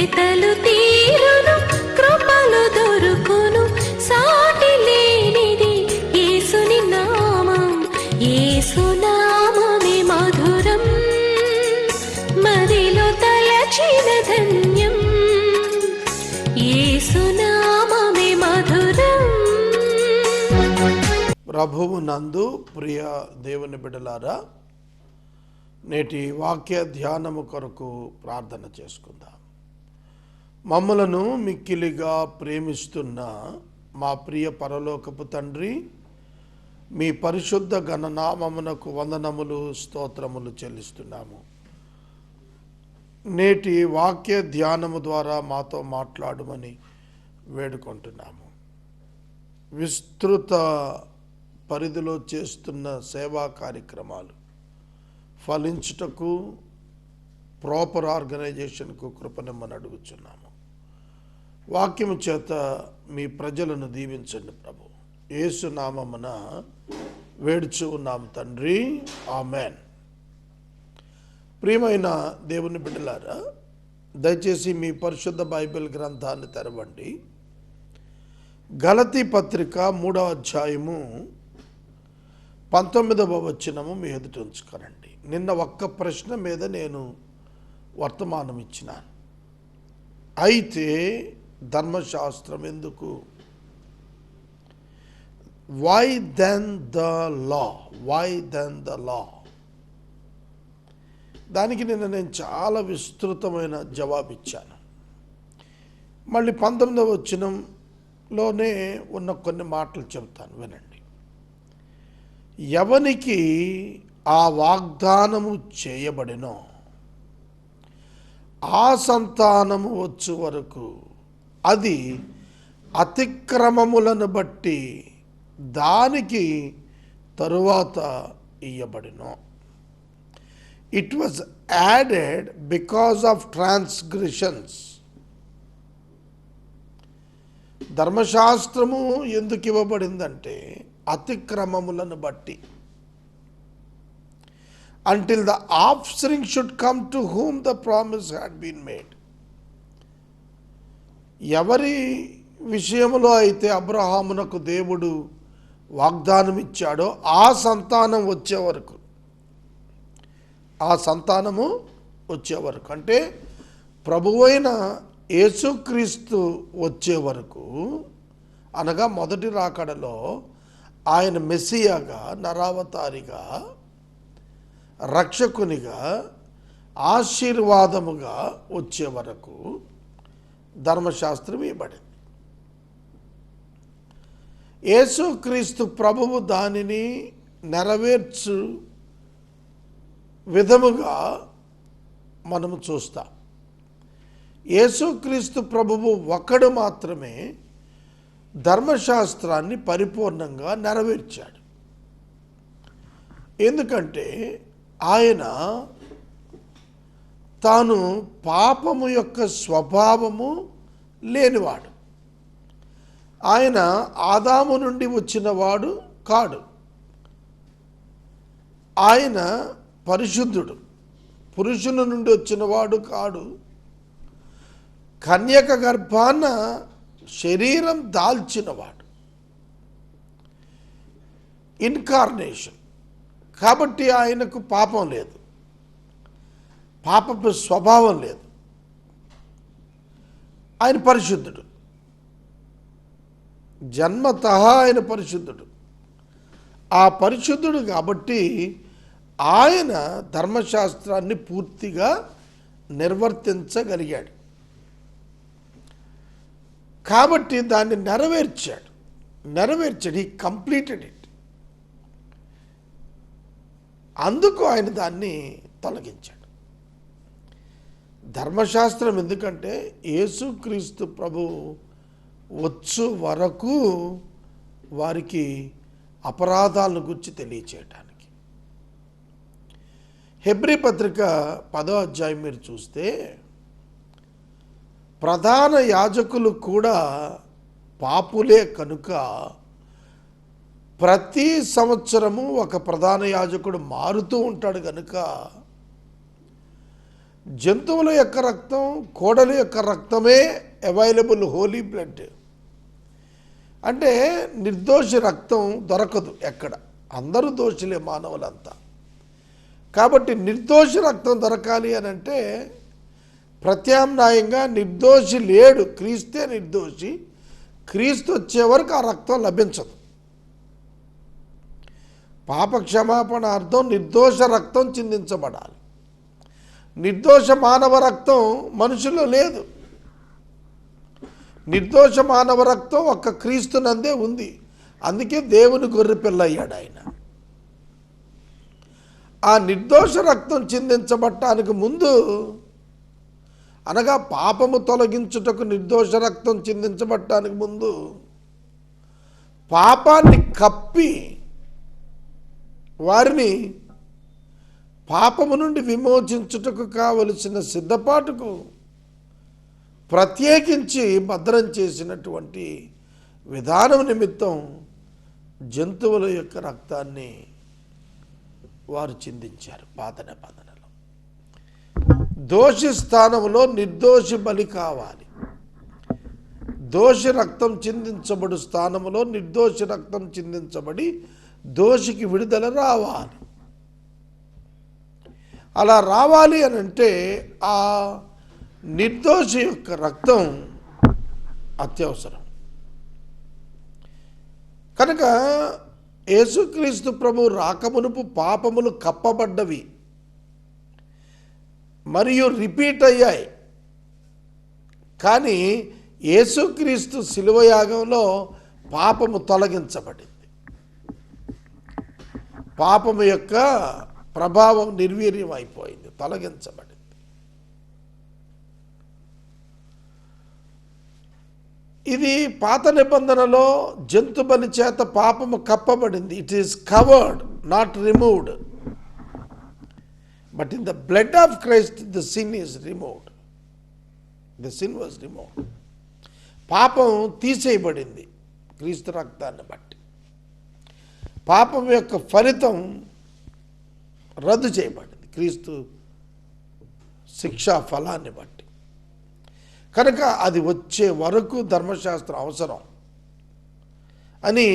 వెతలు తీరును, కృపలు దొరుకును, సాటి లేనిది యేసుని నామం. యేసునామమే మధురం, మదిలో తలచిన ధన్యం. యేసునామమే మధురం. ప్రభువు నందు ప్రియ దేవుని బిడ్డలారా, నేటి వాక్య ధ్యానము కొరకు ప్రార్థన చేసుకుందాం. మమ్మలను మిక్కిలిగా ప్రేమిస్తున్న మా ప్రియ పరలోకపు తండ్రి, మీ పరిశుద్ధ ఘననామమునకు వందనములు, స్తోత్రములు చెల్లిస్తున్నాము. నేటి వాక్య ధ్యానము ద్వారా మాతో మాట్లాడమని వేడుకుంటున్నాము. విస్తృత పరిధిలో చేస్తున్న సేవా కార్యక్రమాలు ఫలించుటకు, ప్రాపర్ ఆర్గనైజేషన్కు కృపనిమ్మని అడుగుచున్నాము. వాక్యము చేత మీ ప్రజలను దీవించండి ప్రభు. యేసు నామమున వేడుచు ఉన్నాము తండ్రి, ఆమెన్. ప్రియమైన దేవుని బిడ్డలారా, దయచేసి మీ పరిశుద్ధ బైబిల్ గ్రంథాన్ని తెరవండి. గలతీ పత్రిక 3వ అధ్యాయము 19వ వచనము మీ ఎదుట ఉంచుకోనండి. నిన్న ఒక్క ప్రశ్న మీద నేను వర్తమానం ఇచ్చినాను. అయితే ధర్మశాస్త్రం ఎందుకు? Why then the law? Why then the law? దానికి నిన్న నేను చాలా విస్తృతమైన జవాబు ఇచ్చాను. మళ్ళీ 19వ వచనంలోనే ఉన్న కొన్ని మాటలు చెబుతాను, వినండి. ఎవనికి ఆ వాగ్దానము చేయబడినో ఆ సంతానము వచ్చు వరకు అది అతిక్రమములను బట్టి దానికి తరువాత ఇయ్యబడినో. It was added because of transgressions. ధర్మశాస్త్రము ఎందుకు ఇవ్వబడిందంటే అతిక్రమములను బట్టి. Until the offspring should come to whom the promise had been made. ఎవరి విషయంలో అయితే అబ్రహామునకు దేవుడు వాగ్దానం ఇచ్చాడో ఆ సంతానం వచ్చే వరకు, ఆ సంతానము వచ్చే వరకు అంటే ప్రభువైన యేసుక్రీస్తు వచ్చే వరకు, అనగా మొదటి రాకడలో ఆయన మెస్సియాగా, నరావతారిగా, రక్షకునిగా, ఆశీర్వాదముగా వచ్చే వరకు ధర్మశాస్త్రం ఇవ్వబడింది. యేసుక్రీస్తు ప్రభువు దానిని నెరవేర్చు విధముగా మనము చూస్తాం. యేసుక్రీస్తు ప్రభువు ఒక్కడు మాత్రమే ధర్మశాస్త్రాన్ని పరిపూర్ణంగా నెరవేర్చాడు. ఎందుకంటే ఆయన తాను పాపము యొక్క స్వభావము లేనివాడు. ఆయన ఆదాము నుండి వచ్చినవాడు కాడు. ఆయన పరిశుద్ధుడు, పురుషుని నుండి వచ్చినవాడు కాడు. కన్యక గర్భాన శరీరం దాల్చినవాడు, ఇన్కార్నేషన్. కాబట్టి ఆయనకు పాపం లేదు, పాపపు స్వభావం లేదు. ఆయన పరిశుద్ధుడు, జన్మతః ఆయన పరిశుద్ధుడు. ఆ పరిశుద్ధుడు కాబట్టి ఆయన ధర్మశాస్త్రాన్ని పూర్తిగా నిర్వర్తించగలిగాడు. కాబట్టి దాన్ని నెరవేర్చాడు. He completed it. అందుకు ఆయన దాన్ని తొలగించాడు. ధర్మశాస్త్రం ఎందుకంటే యేసుక్రీస్తు ప్రభువు వచ్చు వరకు వారికి అపరాధాలను గురించి తెలియచేయటానికి. హెబ్రీ పత్రిక 10వ అధ్యాయం మీరు చూస్తే ప్రధాన యాజకులు కూడా పాపులే కనుక ప్రతి సంవత్సరము ఒక ప్రధాన యాజకుడు మారుతూ ఉంటాడు కనుక జంతువుల యొక్క రక్తం, కోడల యొక్క రక్తమే అవైలబుల్ హోలీ బ్లడ్. అంటే నిర్దోషి రక్తం దొరకదు ఎక్కడ, అందరూ దోషులే మానవులంతా. కాబట్టి నిర్దోషి రక్తం దొరకాలి అని అంటే ప్రత్యామ్నాయంగా నిర్దోషి లేడు, క్రీస్తే నిర్దోషి. క్రీస్తు వచ్చే వరకు ఆ రక్తం లభించదు. పాప క్షమాపణార్థం నిర్దోష రక్తం చిందించబడాలి. నిర్దోష మానవ రక్తం మనుషుల్లో లేదు. నిర్దోష మానవ రక్తం ఒక్క క్రీస్తునందే ఉంది. అందుకే దేవుని గొర్రెపిల్ల అయ్యాడు ఆయన. ఆ నిర్దోష రక్తం చిందించబడటానికి ముందు, అనగా పాపము తొలగించుటకు నిర్దోష రక్తం చిందించబడటానికి ముందు పాపాన్ని కప్పి వారిని పాపము నుండి విమోచించుటకు కావలసిన సిద్ధపాటుకు ప్రత్యేకించి భద్రం చేసినటువంటి విధానం నిమిత్తం జంతువుల యొక్క రక్తాన్ని వారు చిందించారు పాత నిబంధనలో. దోషి స్థానంలో నిర్దోషి బలి కావాలి. దోషి రక్తం చిందించబడు స్థానంలో నిర్దోషి రక్తం చిందించబడి దోషికి విడుదల రావాలి. అలా రావాలి అని అంటే ఆ నిర్దోషి యొక్క రక్తం అత్యవసరం. కనుక యేసుక్రీస్తు ప్రభు రాకమునుపు పాపములు కప్పబడ్డవి మరియు రిపీట్ అయ్యాయి. కానీ యేసుక్రీస్తు శిలువ యాగంలో పాపము తొలగించబడింది. పాపము యొక్క ప్రభావం నిర్వీర్యం అయిపోయింది, తొలగించబడింది. ఇది పాత నిబంధనలో జంతు బలి చేత పాపము కప్పబడింది. It is covered, not removed. But in the blood of Christ the sin is removed. The sin was removed. పాపం తీసేయబడింది క్రీస్తు రక్తాన్ని బట్టి. పాపం యొక్క ఫలితం రద్దు చేయబడింది క్రీస్తు శిక్షా ఫలాన్ని బట్టి. కనుక అది వచ్చే వరకు ధర్మశాస్త్రం అవసరం అని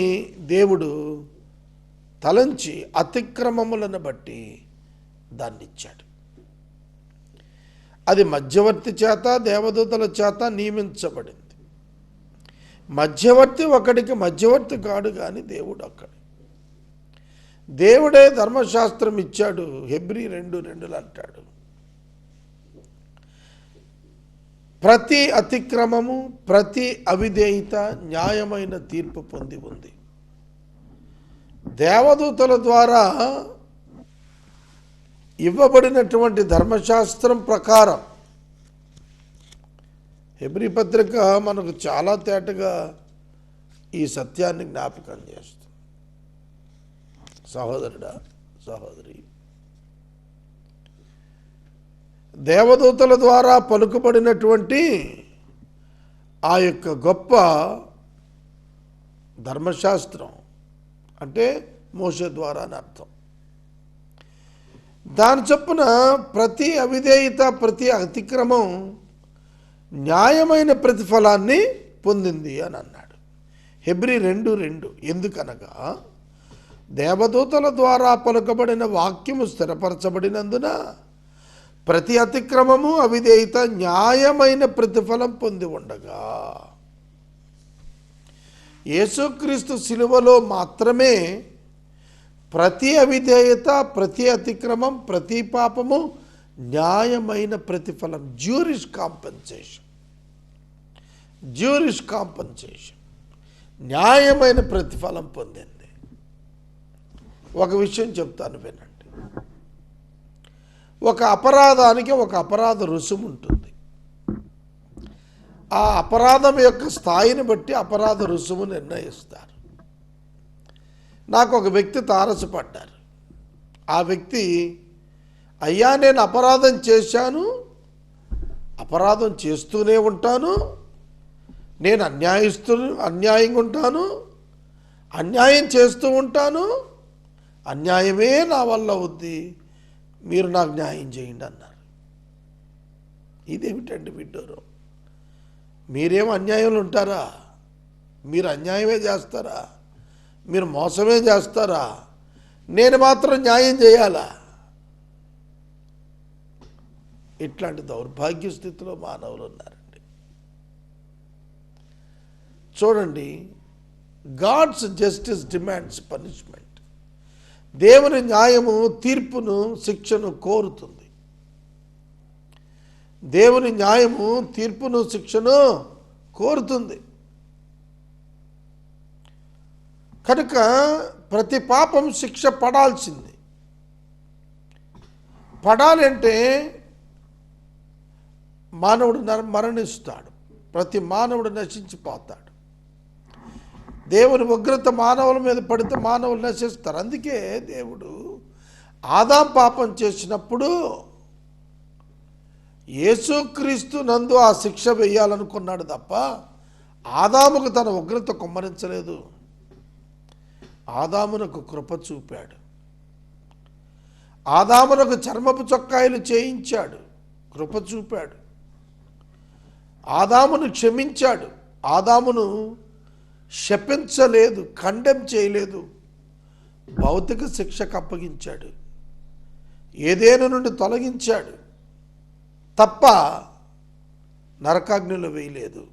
దేవుడు తలంచి అతిక్రమములను బట్టి దాన్ని ఇచ్చాడు. అది మధ్యవర్తి చేత, దేవదూతల చేత నియమించబడింది. మధ్యవర్తి ఒకడికి మధ్యవర్తి కాడు కానీ దేవుడు ఒక్కడే. దేవుడే ధర్మశాస్త్రం ఇచ్చాడు. హెబ్రీ 2:2 అంటాడు, ప్రతి అతిక్రమము, ప్రతి అవిధేయత న్యాయమైన తీర్పు పొంది ఉంది. దేవదూతల ద్వారా ఇవ్వబడినటువంటి ధర్మశాస్త్రం ప్రకారం హెబ్రీ పత్రిక మనకు చాలా తేటగా ఈ సత్యాన్ని జ్ఞాపకం చేస్తుంది. సహోదరుడా, సహోదరి, దేవదూతల ద్వారా పలుకుబడినటువంటి ఆ యొక్క గొప్ప ధర్మశాస్త్రం అంటే మోషే ద్వారా అని అర్థం. దాని చొప్పున ప్రతి అవిధేయత, ప్రతి అతిక్రమం న్యాయమైన ప్రతిఫలాన్ని పొందింది అని అన్నాడు. హెబ్రీ 2:2. ఎందుకనగా దేవదూతల ద్వారా పలుకబడిన వాక్యము స్థిరపరచబడినందున ప్రతి అతిక్రమము, అవిధేయత న్యాయమైన ప్రతిఫలం పొంది ఉండగా యేసుక్రీస్తు శిలువలో మాత్రమే ప్రతి అవిధేయత, ప్రతి అతిక్రమం, ప్రతి పాపము న్యాయమైన ప్రతిఫలం, జ్యూరిష్ కాంపెన్సేషన్, జ్యూరిష్ కాంపెన్సేషన్, న్యాయమైన ప్రతిఫలం పొందింది. ఒక విషయం చెప్తాను వినండి. ఒక అపరాధానికి ఒక అపరాధ రుసుము ఉంటుంది. ఆ అపరాధం యొక్క స్థాయిని బట్టి అపరాధ రుసుము నిర్ణయిస్తారు. నాకు ఒక వ్యక్తి తారసపడ్డారు. ఆ వ్యక్తి, అయ్యా నేను అపరాధం చేశాను, అపరాధం చేస్తూనే ఉంటాను, నేను అన్యాయంగా ఉంటాను, అన్యాయం చేస్తూ ఉంటాను, అన్యాయమే నా వల్ల అవుద్ది, మీరు నాకు న్యాయం చేయండి అన్నారు. ఇదేమిటండి విడ్డూరం? మీరేం అన్యాయంలో ఉంటారా? మీరు అన్యాయమే చేస్తారా? మీరు మోసమే చేస్తారా? నేను మాత్రం న్యాయం చేయాలా? ఇట్లాంటి దౌర్భాగ్య స్థితిలో మానవులు ఉన్నారండి. చూడండి, గాడ్స్ జస్టిస్ డిమాండ్స్ పనిష్మెంట్. దేవుని న్యాయము తీర్పును, శిక్షను కోరుతుంది. దేవుని న్యాయము తీర్పును, శిక్షను కోరుతుంది. కనుక ప్రతి పాపం శిక్ష పడాల్సింది. పడాలంటే మానవుడు మరణిస్తాడు. ప్రతి మానవుడు నశించిపోతాడు. దేవుని ఉగ్రత మానవుల మీద పడితే మానవులు నశిస్తారు. అందుకే దేవుడు ఆదాం పాపం చేసినప్పుడు యేసుక్రీస్తు నందు ఆ శిక్ష వేయాలనుకున్నాడు తప్ప ఆదాముకు తన ఉగ్రత కుమ్మరించలేదు. ఆదామునకు కృప చూపాడు. ఆదామునకు చర్మపు చొక్కాయలు చేయించాడు, కృప చూపాడు. ఆదామును క్షమించాడు. ఆదామును శపించలేదు, ఖండెం చేయలేదు, భౌతిక శిక్షకు అప్పగించాడు. ఏదేను నుండి తొలగించాడు తప్ప నరకాగ్నిలో వేయలేదు.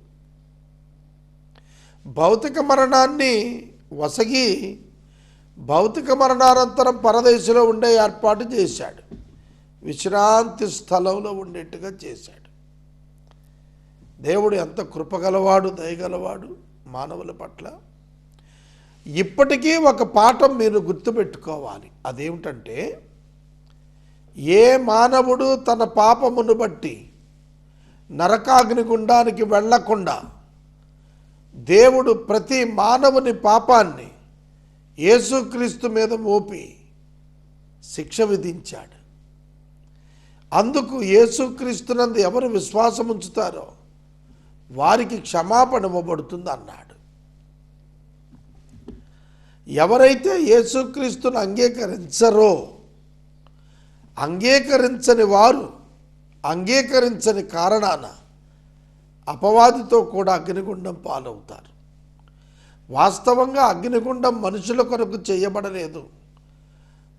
భౌతిక మరణాన్ని వసగి భౌతిక మరణానంతరం పరదేశంలో ఉండే ఏర్పాటు చేశాడు. విశ్రాంతి స్థలంలో ఉండేట్టుగా చేశాడు. దేవుడు ఎంత కృపగలవాడు, దయగలవాడు మానవుల పట్ల. ఇప్పటికీ ఒక పాఠం మీరు గుర్తుపెట్టుకోవాలి. అదేమిటంటే, ఏ మానవుడు తన పాపమును బట్టి నరకాగ్ని గుండానికి వెళ్లకుండా దేవుడు ప్రతి మానవుని పాపాన్ని యేసుక్రీస్తు మీద మోపి శిక్ష విధించాడు. అందుకు యేసుక్రీస్తునందు ఎవరు విశ్వాసం ఉంచుతారో వారికి క్షమాపణ ఇవ్వబడుతుంది అన్నాడు. ఎవరైతే యేసుక్రీస్తును అంగీకరించరో, అంగీకరించని వారు అంగీకరించని కారణాన అపవాదితో కూడా అగ్నిగుండం పాలవుతారు. వాస్తవంగా అగ్నిగుండం మనుషుల కొరకు చేయబడలేదు.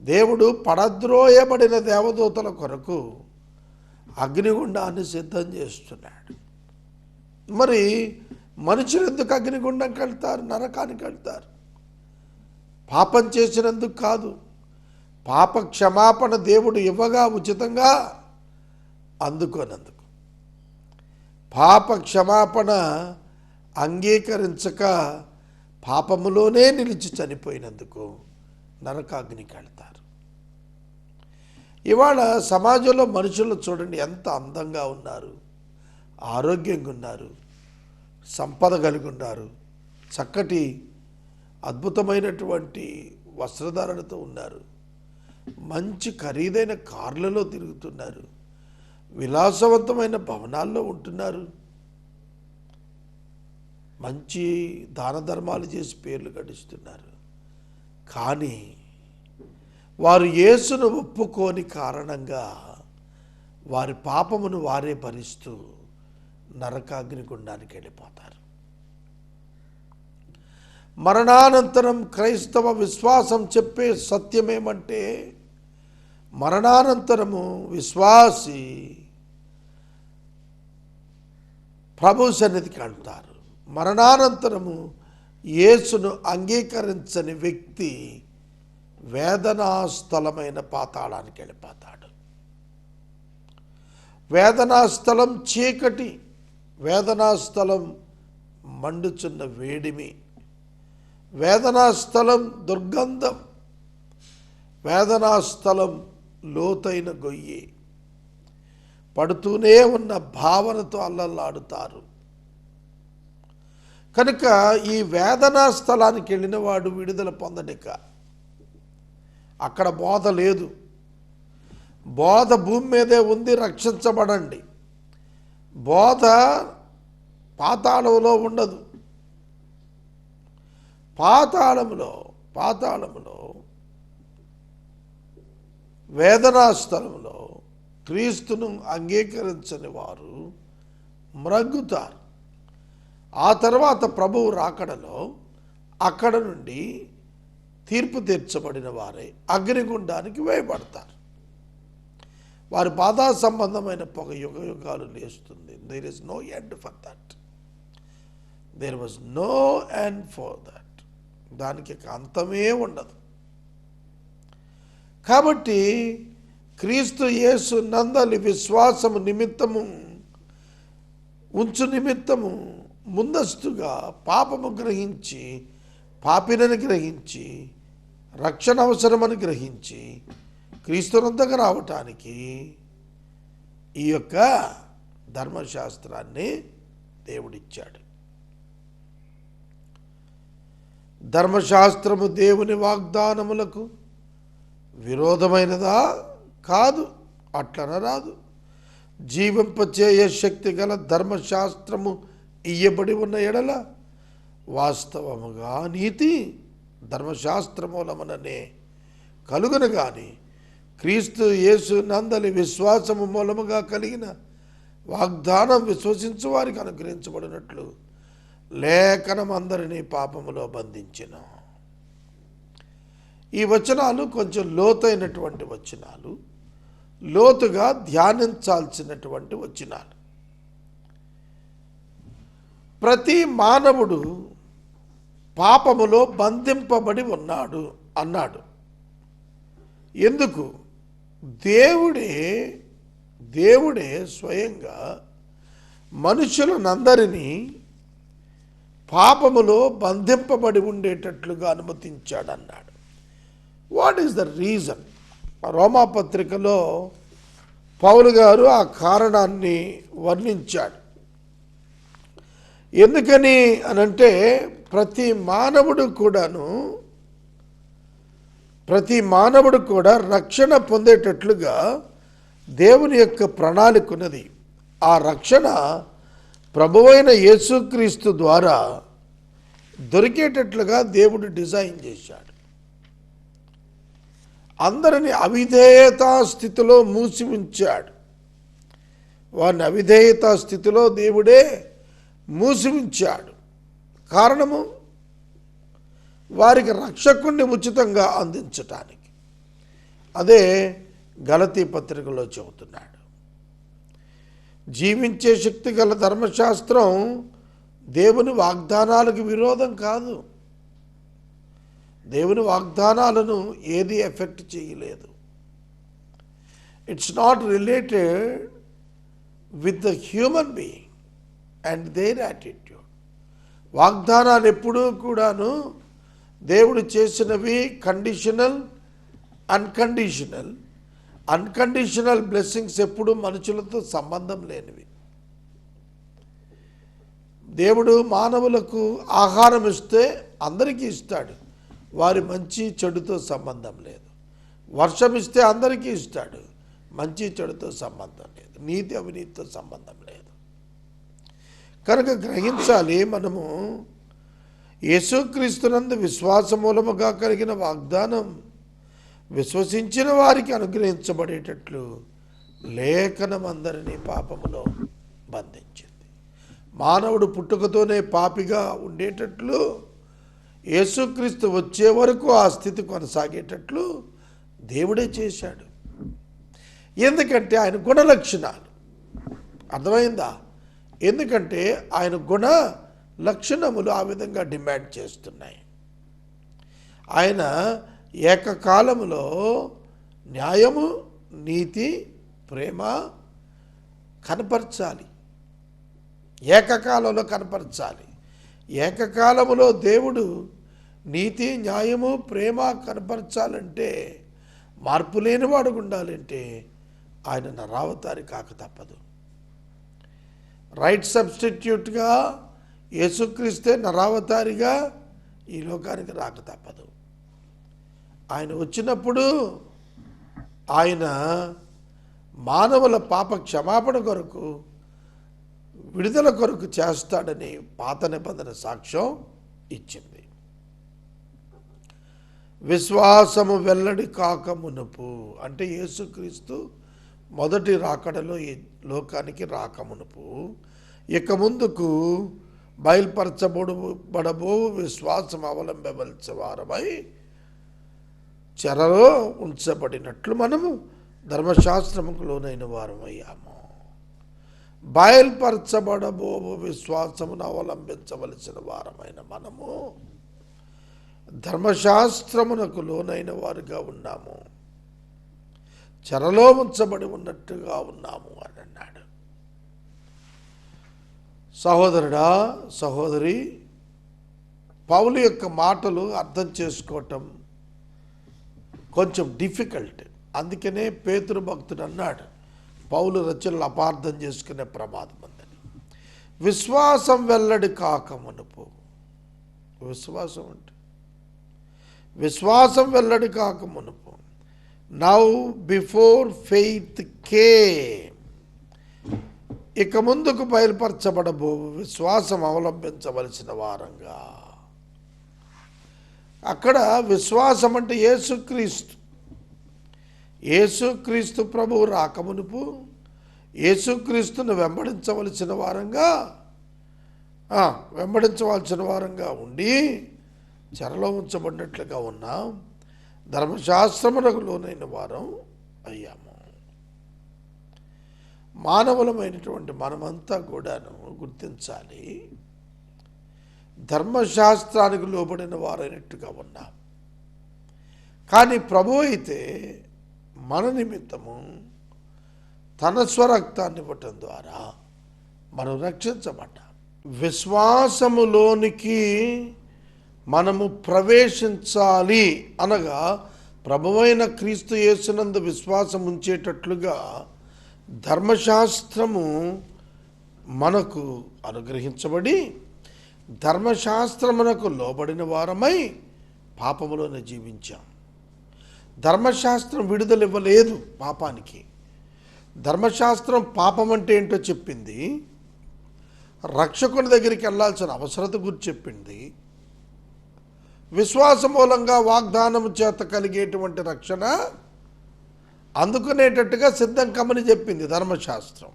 దేవుడు పడద్రోయబడిన దేవదూతల కొరకు అగ్నిగుండాన్ని సిద్ధం చేస్తున్నాడు. మరి మనుషులు ఎందుకు అగ్నిగుండంకి వెళ్తారు, నరకానికి వెళ్తారు? పాపం చేసినందుకు కాదు, పాప క్షమాపణ దేవుడు ఇవ్వగా ఉచితంగా అందుకోనందుకు. పాప క్షమాపణ అంగీకరించక పాపములోనే నిలిచి చనిపోయినందుకు నరకాగ్నికి వెళ్తారు. ఇవాళ సమాజంలో మనుషులు చూడండి, ఎంత అందంగా ఉన్నారు, ఆరోగ్యంగా ఉన్నారు, సంపద కలిగి ఉన్నారు, చక్కటి అద్భుతమైనటువంటి వస్త్రధారణతో ఉన్నారు, మంచి ఖరీదైన కార్లలో తిరుగుతున్నారు, విలాసవంతమైన భవనాల్లో ఉంటున్నారు, మంచి దాన ధర్మాలు చేసి పేర్లు గడిస్తున్నారు. కానీ వారు యేసును ఒప్పుకోని కారణంగా వారి పాపమును వారే భరిస్తూ నరకాగ్ని గుండానికి వెళ్ళిపోతారు. మరణానంతరం క్రైస్తవ విశ్వాసం చెప్పే సత్యమేమంటే, మరణానంతరము విశ్వాసి ప్రభు సన్నిధికి అంటారు. మరణానంతరము యేసును అంగీకరించని వ్యక్తి వేదనాస్థలమైన పాతాళానికి వెళ్ళిపోతాడు. వేదనాస్థలం చీకటి, వేదనాస్థలం మండుచున్న వేడిమి, వేదనాస్థలం దుర్గంధం, వేదనాస్థలం లోతైన గొయ్యి. పడుతూనే ఉన్న భావనతో అల్లల్లాడుతారు. కనుక ఈ వేదనా స్థలానికి వెళ్ళిన వాడు విడుదల పొందనిక. అక్కడ బోధ లేదు. బోధ భూమి మీదే ఉంది, రక్షించబడండి. బోధ పాతాళంలో ఉండదు. పాతాళంలో వేదనా స్థలంలో క్రీస్తును అంగీకరించని వారు మ్రగ్గుతారు. ఆ తర్వాత ప్రభువు రాకడలో అక్కడ నుండి తీర్పు తీర్చబడిన వారే అగ్నిగుండానికి వేయబడతారు. వారి బాధా సంబంధమైన పొగ యుగ యుగాలు లేస్తుంది. There is no end for that. There was no end for that. దానికి అంతమే ఉండదు. కాబట్టి క్రీస్తు యేసు నందలి విశ్వాసము నిమిత్తము నిమిత్తము ముందస్తుగా పాపము గ్రహించి, పాపినని గ్రహించి, రక్షణ అవసరమని గ్రహించి క్రీస్తునంతకు రావటానికి ఈ యొక్క ధర్మశాస్త్రాన్ని దేవుడిచ్చాడు. ధర్మశాస్త్రము దేవుని వాగ్దానములకు విరోధమైనదా? కాదు, అట్లనరాదు. జీవింపచేయ శక్తి గల ధర్మశాస్త్రము ఇయ్యబడి ఉన్న ఎడల వాస్తవముగా నీతి ధర్మశాస్త్రమూలముననే కలుగును గాని క్రీస్తు యేసు నందలి విశ్వాసము మూలముగా కలిగిన వాగ్దానం విశ్వసించు వారికి అనుగ్రహించబడినట్లు లేఖనం అందరినీ పాపములో బంధించిన. ఈ వచనాలు కొంచెం లోతైనటువంటి వచనాలు, లోతుగా ధ్యానించాల్సినటువంటి వచనాలు. ప్రతి మానవుడు పాపములో బంధింపబడి ఉన్నాడు అన్నాడు. ఎందుకు? దేవుడే స్వయంగా మనుషులనందరినీ పాపములో బంధింపబడి ఉండేటట్లుగా అనుమతించాడన్నాడు. What is the reason? రోమాపత్రికలో పౌలు గారు ఆ కారణాన్ని వర్ణించాడు. ఎందుకని అనంటే ప్రతి మానవుడు కూడా రక్షణ పొందేటట్లుగా దేవుని యొక్క ప్రణాళిక ఉన్నది. ఆ రక్షణ ప్రభువైన యేసుక్రీస్తు ద్వారా దొరికేటట్లుగా దేవుడు డిజైన్ చేశాడు. అందరిని అవిధేయతా స్థితిలో మూసి ఉంచాడు. వారిని అవిధేయతా స్థితిలో దేవుడే మూసి ఉంచాడు. కారణము వారికి రక్షకుణ్ణి ఉచితంగా అందించటానికి. అదే గలతీ పత్రికలో చెబుతున్నాడు. జీవించే శక్తి గల ధర్మశాస్త్రం దేవుని వాగ్దానాలకు విరోధం కాదు. దేవుని వాగ్దానాలను ఏది ఎఫెక్ట్ చేయలేదు. It's not related with the human being and their attitude. వాగ్దానాలు ఎప్పుడూ కూడాను దేవుడు చేసినవి కండిషనల్, అన్కండిషనల్. అన్కండిషనల్ బ్లెస్సింగ్స్ ఎప్పుడు మనుషులతో సంబంధం లేనివి. దేవుడు మానవులకు ఆహారం ఇస్తే అందరికీ ఇస్తాడు, వారి మంచి చెడుతో సంబంధం లేదు. వర్షం ఇస్తే అందరికీ ఇస్తాడు, మంచి చెడుతో సంబంధం లేదు, నీతి అవినీతితో సంబంధం లేదు. కనుక గ్రహించాలి, మనము యేసుక్రీస్తునందు విశ్వాసమూలముగా కలిగిన వాగ్దానం విశ్వసించిన వారికి అనుగ్రహించబడేటట్లు లేఖనం అందరినీ పాపములో బంధించింది. మానవుడు పుట్టుకతోనే పాపిగా ఉండేటట్లు, యేసుక్రీస్తు వచ్చే వరకు ఆ స్థితి కొనసాగేటట్లు దేవుడే చేశాడు. ఎందుకంటే ఆయన గుణ లక్షణాలు, అర్థమైందా? ఎందుకంటే ఆయన గుణ లక్షణములు ఆ విధంగా డిమాండ్ చేస్తున్నాయి. ఆయన ఏకకాలములో న్యాయము, నీతి, ప్రేమ కనపరచాలి. ఏకకాలంలో కనపరచాలి. ఏకకాలములో దేవుడు నీతి, న్యాయము, ప్రేమ కనపరచాలంటే, మార్పు లేనివాడు ఉండాలంటే ఆయన నరావతారి కాక తప్పదు. రైట్ సబ్స్టిట్యూట్గా యేసుక్రీస్తే నరావతారిగా ఈ లోకానికి రాక తప్పదు. ఆయన వచ్చినప్పుడు ఆయన మానవుల పాప క్షమాపణ కొరకు, విడుదల కొరకు చేస్తాడని పాత నిబంధన సాక్ష్యం ఇచ్చింది. విశ్వాసము వెల్లడి కాక మునుపు అంటే యేసుక్రీస్తు మొదటి రాకడలో ఈ లోకానికి రాకమునుపు ఇక ముందుకు బయలుపరచబడబో విశ్వాసం అవలంబవలసిన వారమై చెరలో ఉంచబడినట్లు మనము ధర్మశాస్త్రముకు లోనైన వారమయ్యాము. బయలుపరచబడబో విశ్వాసమును అవలంబించవలసిన వారమైన మనము ధర్మశాస్త్రమునకు లోనైన వారుగా ఉన్నాము, చెరలో ఉంచబడి ఉన్నట్టుగా ఉన్నాము అని అన్నాడు. సహోదరుడా, సహోదరి, పౌలు యొక్క మాటలు అర్థం చేసుకోవటం కొంచెం డిఫికల్ట్. అందుకనే పేతురు భక్తుడు అన్నాడు, పౌలు రచనలు అపార్థం చేసుకునే ప్రమాదం ఉందని. విశ్వాసం వెల్లడి కాకమునుపు, విశ్వాసం అంటే విశ్వాసం వెల్లడి కాకమునుపు, నౌ బిఫోర్ ఫెయిత్ కేమ్, ఇక ముందుకు బయలుపరచబడబో విశ్వాసం అవలంబించవలసిన వారంగా. అక్కడ విశ్వాసం అంటే యేసుక్రీస్తు, యేసుక్రీస్తు ప్రభువు రాకమునుపు యేసుక్రీస్తును వెంబడించవలసిన వారంగా ఉండి చెరలో ఉంచబడినట్లుగా ఉన్నాం, ధర్మశాస్త్రమునకు లోనైన వారం అయ్యాము. మానవులమైనటువంటి మనమంతా కూడాను గుర్తించాలి, ధర్మశాస్త్రానికి లోబడిన వారైనట్టుగా ఉన్నాం. కానీ ప్రభు అయితే మన నిమిత్తము తన స్వరక్తాన్ని ఇవ్వటం ద్వారా మనం రక్షించబడ్డాం. విశ్వాసములోనికి మనము ప్రవేశించాలి అనగా ప్రభువైన క్రీస్తు యేసునందు విశ్వాసం ఉంచేటట్లుగా ధర్మశాస్త్రము మనకు అనుగ్రహించబడి ధర్మశాస్త్రమునకు లోబడిన వారమై పాపములోనే జీవించాం. ధర్మశాస్త్రం విడుదల ఇవ్వలేదు పాపానికి. ధర్మశాస్త్రం పాపం అంటే ఏంటో చెప్పింది, రక్షకుని దగ్గరికి వెళ్ళాల్సిన అవసరత గురించి చెప్పింది, విశ్వాస మూలంగా వాగ్దానము చేత కలిగేటువంటి రక్షణ అందుకునేటట్టుగా సిద్ధం కమ్మని చెప్పింది ధర్మశాస్త్రం.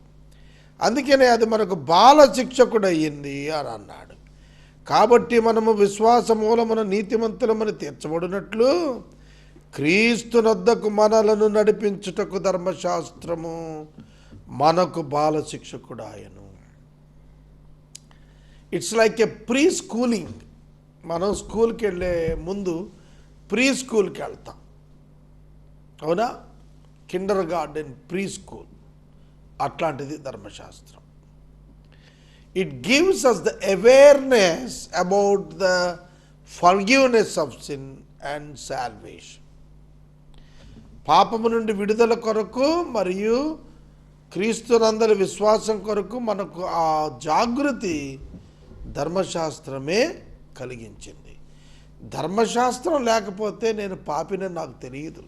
అందుకనే అది మనకు బాల శిక్షకుడు అయ్యింది అని అన్నాడు. కాబట్టి మనము విశ్వాస మూలమున నీతిమంతులమని తీర్చబడినట్లు క్రీస్తునొద్దకు మనలను నడిపించుటకు ధర్మశాస్త్రము మనకు బాల శిక్షకుడు ఆయను. It's like A pre schooling. మనం స్కూల్కి వెళ్ళే ముందు ప్రీ స్కూల్కి వెళ్తాం, అవునా? కిండర్ గార్డెన్, ప్రీ స్కూల్, అట్లాంటిది ధర్మశాస్త్రం. It gives us the awareness about the forgiveness of sin and salvation. పాపము నుండి విడుదల కొరకు మరియు క్రీస్తునందరి విశ్వాసం కొరకు మనకు ఆ జాగృతి ధర్మశాస్త్రమే కలిగించింది. ధర్మశాస్త్రం లేకపోతే నేను పాపినని నాకు తెలియదు,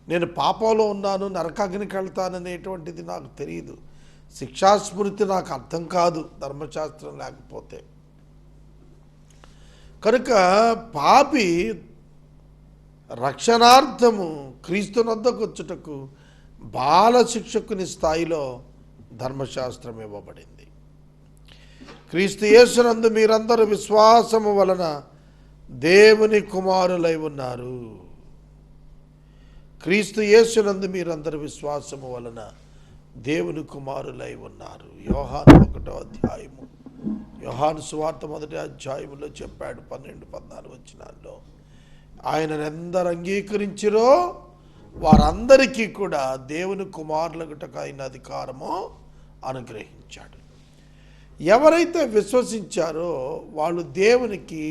నేను పాపంలో ఉన్నాను, నరకాగ్నికి వెళ్తాననేటువంటిది నాకు తెలియదు, శిక్షాస్మృతి నాకు అర్థం కాదు ధర్మశాస్త్రం లేకపోతే. కనుక పాపి రక్షణార్థము క్రీస్తునొద్దకు వచ్చుటకు బాల శిక్షకుని స్థాయిలో ధర్మశాస్త్రం ఇవ్వబడింది. క్రీస్తు యేసునందు మీరందరూ విశ్వాసము వలన దేవుని కుమారులై ఉన్నారు. క్రీస్తు యేసునందు మీరందరూ విశ్వాసము వలన దేవుని కుమారులై ఉన్నారు. యోహాను 1వ అధ్యాయము, యోహాను సువార్త 1వ అధ్యాయములో చెప్పాడు 12-14 వచనాల్లో, ఆయనను ఎందరు అంగీకరించిరో వారందరికీ కూడా దేవుని కుమారులగుటకు ఆయన అధికారము అనుగ్రహించాడు. ఎవరైతే విశ్వసించారో వాళ్ళు దేవునికి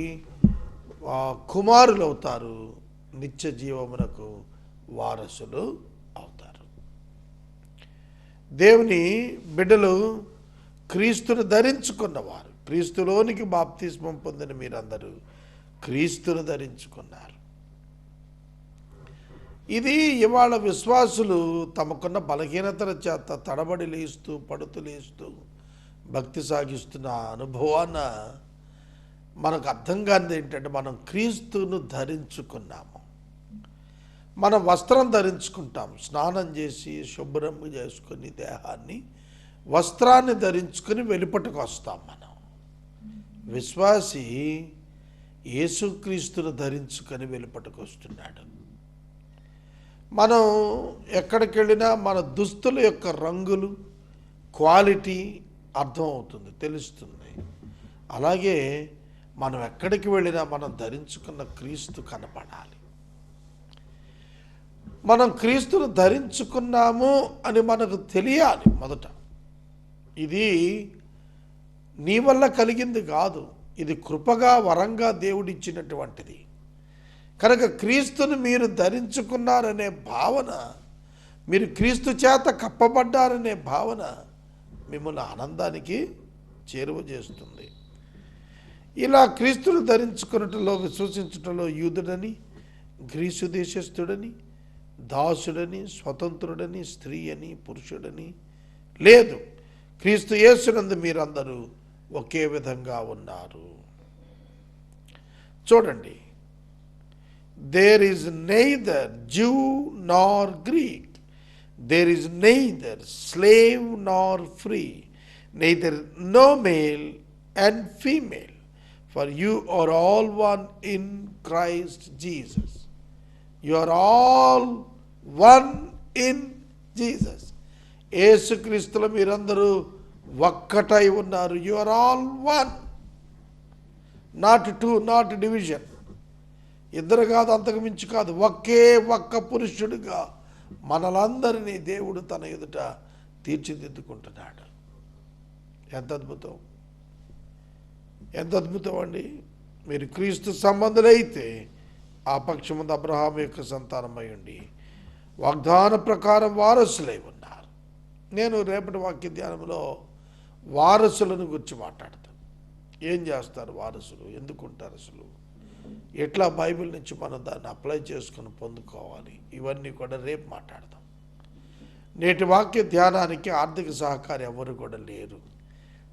కుమారులు అవుతారు, నిత్య జీవమునకు వారసులు అవుతారు. దేవుని బిడ్డలు క్రీస్తును ధరించుకున్నవారు, క్రీస్తులోనికి బాప్తిస్మం పొందిన మీరందరూ క్రీస్తును ధరించుకున్నారు. ఇది ఇవాళ విశ్వాసులు తమకున్న బలహీనతల చేత తడబడి లేస్తూ పడుతూ లేస్తూ భక్తి సాగిస్తున్న అనుభవాన మనకు అర్థం కానిది ఏంటంటే మనం క్రీస్తును ధరించుకున్నాము. మనం వస్త్రం ధరించుకుంటాం, స్నానం చేసి శుభ్రం చేసుకొని దేహాన్ని వస్త్రాన్ని ధరించుకొని వెలుపటకు వస్తాం. మనం విశ్వాసి యేసుక్రీస్తును ధరించుకొని వెలుపటకు వస్తున్నాడు. మనం ఎక్కడికి వెళ్ళినా మన దుస్తుల యొక్క రంగులు, క్వాలిటీ అర్థమవుతుంది, తెలుస్తుంది. అలాగే మనం ఎక్కడికి వెళ్ళినా మనం ధరించుకున్న క్రీస్తు కనపడాలి. మనం క్రీస్తును ధరించుకున్నాము అని మనకు తెలియాలి. మొదట ఇది నీ వల్ల కలిగింది కాదు, ఇది కృపగా వరంగా దేవుడిచ్చినటువంటిది. కనుక క్రీస్తును మీరు ధరించుకున్నారనే భావన, మీరు క్రీస్తు చేత కప్పబడ్డారనే భావన మిమ్మల్ని ఆనందానికి చేరువ చేస్తుంది. ఇలా క్రీస్తును ధరించుకున్నట్లో విశ్వసించటంలో యూదుడని, గ్రీసు దేశస్థుడని, దాసుడని, స్వతంత్రుడని, స్త్రీ అని, పురుషుడని లేదు. క్రీస్తు యేసునందు మీరందరూ ఒకే విధంగా ఉన్నారు. చూడండి, there is neither Jew nor Greek, there is neither slave nor free, neither no male and female, for you are all one in Christ Jesus. You are all one in Jesus. యేసుక్రీస్తులో మీరందరూ ఒక్కటై ఉన్నారు. You are all one, not two, not division. ఇద్దరు కాదు, అంతకు మించి కాదు, ఒక్క పురుషుడిగా మనలందరినీ దేవుడు తన ఎదుట తీర్చిదిద్దుకుంటున్నాడు. ఎంత అద్భుతం, ఎంత అద్భుతం అండి. మీరు క్రీస్తు సంబంధులైతే ఆ పక్షమందు అబ్రహాము యొక్క సంతానమై ఉండి వాగ్దాన ప్రకారం వారసులై ఉన్నారు. నేను రేపటి వాక్య ధ్యానంలో వారసులను గురించి మాట్లాడతాను. ఏం చేస్తారు వారసులు, ఎందుకుంటారు అసలు, ఎట్లా బైబిల్ నుంచి మనం దాన్ని అప్లై చేసుకుని పొందుకోవాలి, ఇవన్నీ కూడా రేపు మాట్లాడదాం. నేటి వాక్య ధ్యానానికి ఆర్థిక సహకారం ఎవరు కూడా లేరు.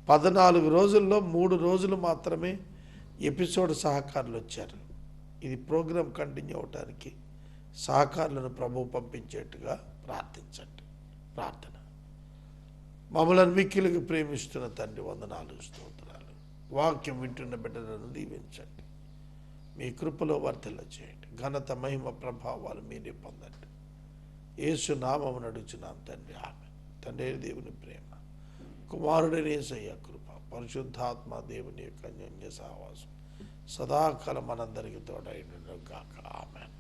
14 రోజుల్లో 3 రోజులు మాత్రమే ఎపిసోడ్ సహకారులు వచ్చారు. ఇది ప్రోగ్రాం కంటిన్యూ అవడానికి సహకారులను ప్రభువు పంపించేట్టుగా ప్రార్థించండి. ప్రార్థన. మమ్మల్ని మిక్కిలికి ప్రేమిస్తున్న తండ్రి, వందనాలు, స్తోత్రాలు. వాక్యం వింటున్న బిడ్డలను దీవించండి, మీ కృపలో వర్ధిల్ల చేయండి. ఘనత, మహిమ, ప్రభావాలు మీరే పొందండి. యేసు నామమున అడుగుచున్నాం తండ్రి, ఆమేన్. తండ్రి దేవుని ప్రేమ, కుమారుడైన యేసయ్య కృప, పరిశుద్ధాత్మ దేవుని యొక్క అన్యోన్య సహవాసం సదాకాలం మనందరికీ తోడైండును గాక. ఆమేన్.